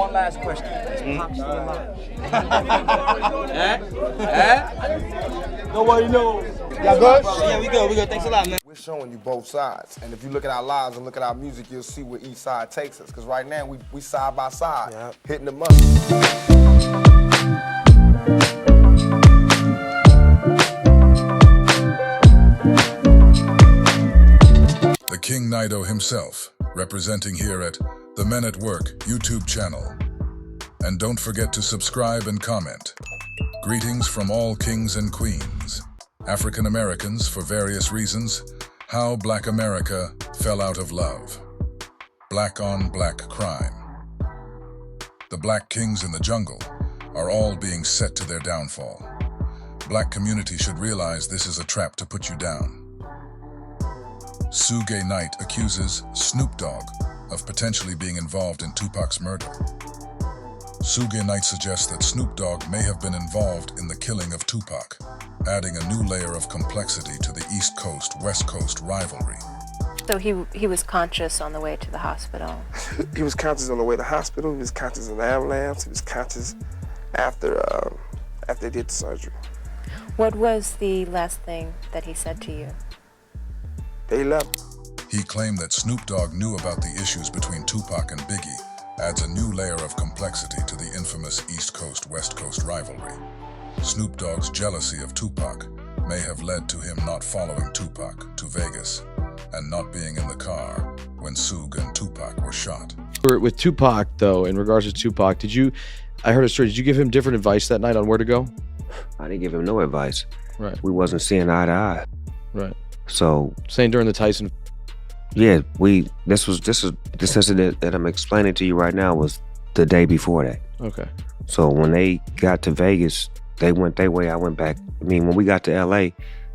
One last question. Is Pac still alive? Nobody knows. Y'all good? Yeah, we good. Thanks a lot, man. We're showing you both sides, and if you look at our lives and look at our music, you'll see where each side takes us. Because right now, we side by side, hitting the money. The King Nido himself, representing here at the Men at Work YouTube channel. And don't forget to subscribe and comment. Greetings from all kings and queens, African Americans for various reasons, how Black America fell out of love. Black on black crime. The black kings in the jungle are all being set to their downfall. Black community should realize this is a trap to put you down. Suge Knight accuses Snoop Dogg of potentially being involved in Tupac's murder. Suge Knight suggests that Snoop Dogg may have been involved in the killing of Tupac, adding a new layer of complexity to the East Coast-West Coast rivalry. So he was conscious on the way to the hospital? He was conscious on the way to the hospital. He was conscious in the ambulance. He was conscious after they did the surgery. What was the last thing that he said to you? They left. He claimed that Snoop Dogg knew about the issues between Tupac and Biggie, adds a new layer of complexity to the infamous East Coast-West Coast rivalry. Snoop Dogg's jealousy of Tupac may have led to him not following Tupac to Vegas and not being in the car when Suge and Tupac were shot. With Tupac, though, in regards to Tupac, I heard a story, did you give him different advice that night on where to go? I didn't give him no advice. Right. We wasn't seeing eye to eye. Right. So. Saying during the Tyson. Yeah, this incident that I'm explaining to you right now was the day before that. Okay. So when they got to Vegas, they went their way, I went back. I mean, when we got to LA,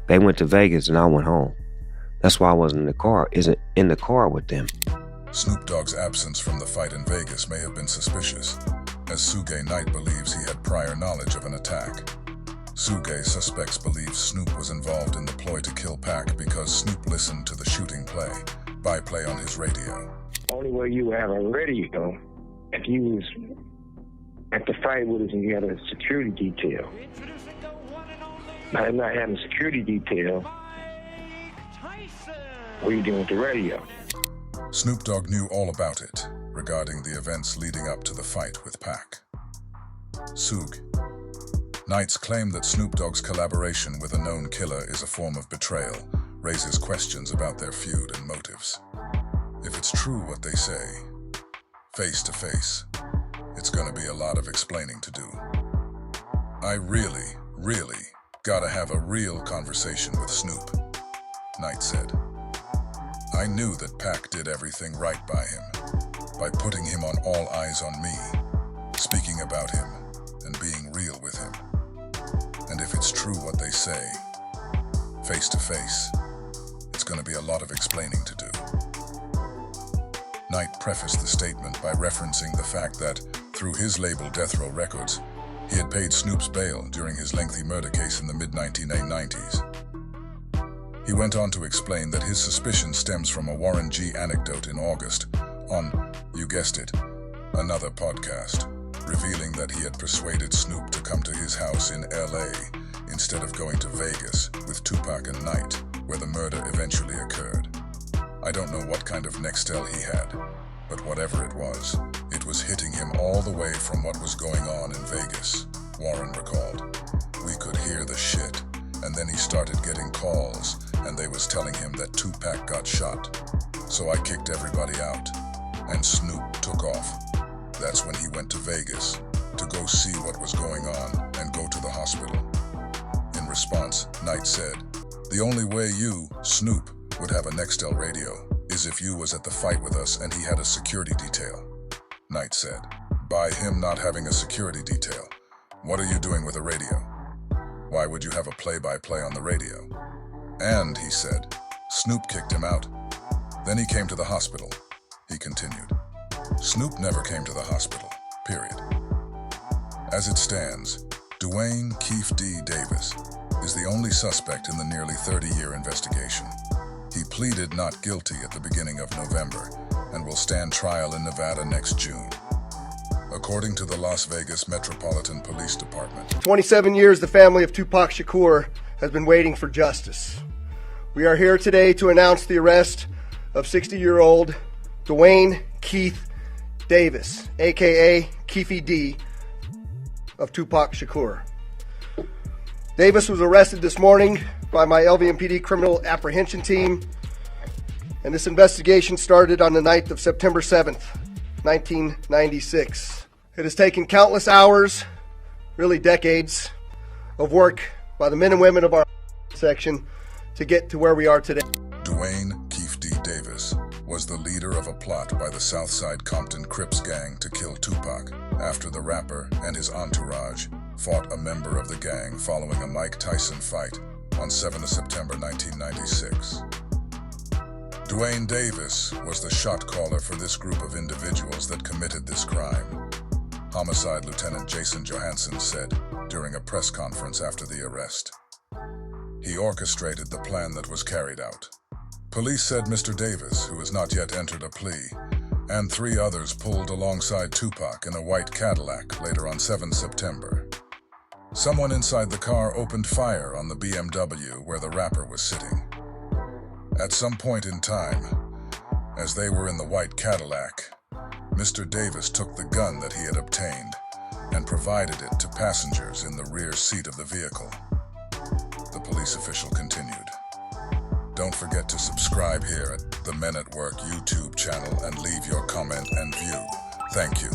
they went to Vegas and I went home. That's why I wasn't in the car with them. Snoop Dogg's absence from the fight in Vegas may have been suspicious, as Suge Knight believes he had prior knowledge of an attack. Suge suspects believe Snoop was involved in the ploy to kill Pac because Snoop listened to the shooting by play on his radio. Only way you would have a radio if you was at the fight with us and you had a security detail. Now, not having a security detail, what are you doing with the radio? Snoop Dogg knew all about it, regarding the events leading up to the fight with Pac. Suge Knight's claim that Snoop Dogg's collaboration with a known killer is a form of betrayal raises questions about their feud and motives. If it's true what they say, face to face, it's gonna be a lot of explaining to do. I really gotta have a real conversation with Snoop, Knight said. I knew that Pac did everything right by him, by putting him on all eyes on me, speaking about him, and being real with him. And if it's true what they say, face to face, it's gonna be a lot of explaining to do. Knight prefaced the statement by referencing the fact that, through his label Death Row Records, he had paid Snoop's bail during his lengthy murder case in the mid-1990s. He went on to explain that his suspicion stems from a Warren G anecdote in August on, you guessed it, another podcast, revealing that he had persuaded Snoop to come to his house in LA instead of going to Vegas with Tupac and Knight, where the murder eventually occurred. I don't know what kind of Nextel he had, but whatever it was hitting him all the way from what was going on in Vegas, Warren recalled. We could hear the shit, and then he started getting calls, and they was telling him that Tupac got shot. So I kicked everybody out, and Snoop took off. That's when he went to Vegas to go see what was going on and go to the hospital. In response, Knight said, the only way you, Snoop, would have a Nextel radio is if you was at the fight with us and he had a security detail. Knight said, by him not having a security detail, what are you doing with a radio? Why would you have a play-by-play on the radio? And, he said, Snoop kicked him out. Then he came to the hospital, he continued. Snoop never came to the hospital, period. As it stands, Dwayne Keefe D. Davis is the only suspect in the nearly 30-year investigation. He pleaded not guilty at the beginning of November and will stand trial in Nevada next June. According to the Las Vegas Metropolitan Police Department, 27 years the family of Tupac Shakur has been waiting for justice. We are here today to announce the arrest of 60-year-old Dwayne Keefe Davis, aka Keefe D, of Tupac Shakur. Davis was arrested this morning by my LVMPD criminal apprehension team, and this investigation started on the night of September 7th, 1996. It has taken countless hours, really decades, of work by the men and women of our section to get to where we are today. Dwayne Keefe D. Davis was the leader of a plot by the Southside Compton Crips gang to kill Tupac after the rapper and his entourage fought a member of the gang following a Mike Tyson fight on 7th September 1996. Dwayne Davis was the shot caller for this group of individuals that committed this crime. Homicide Lieutenant Jason Johansson said during a press conference after the arrest. He orchestrated the plan that was carried out. Police said Mr. Davis, who has not yet entered a plea, and 3 others pulled alongside Tupac in a white Cadillac later on 7th September. Someone inside the car opened fire on the BMW where the rapper was sitting. At some point in time, as they were in the white Cadillac, Mr. Davis took the gun that he had obtained and provided it to passengers in the rear seat of the vehicle. The police official continued. Don't forget to subscribe here at the Men at Work YouTube channel and leave your comment and view. Thank you.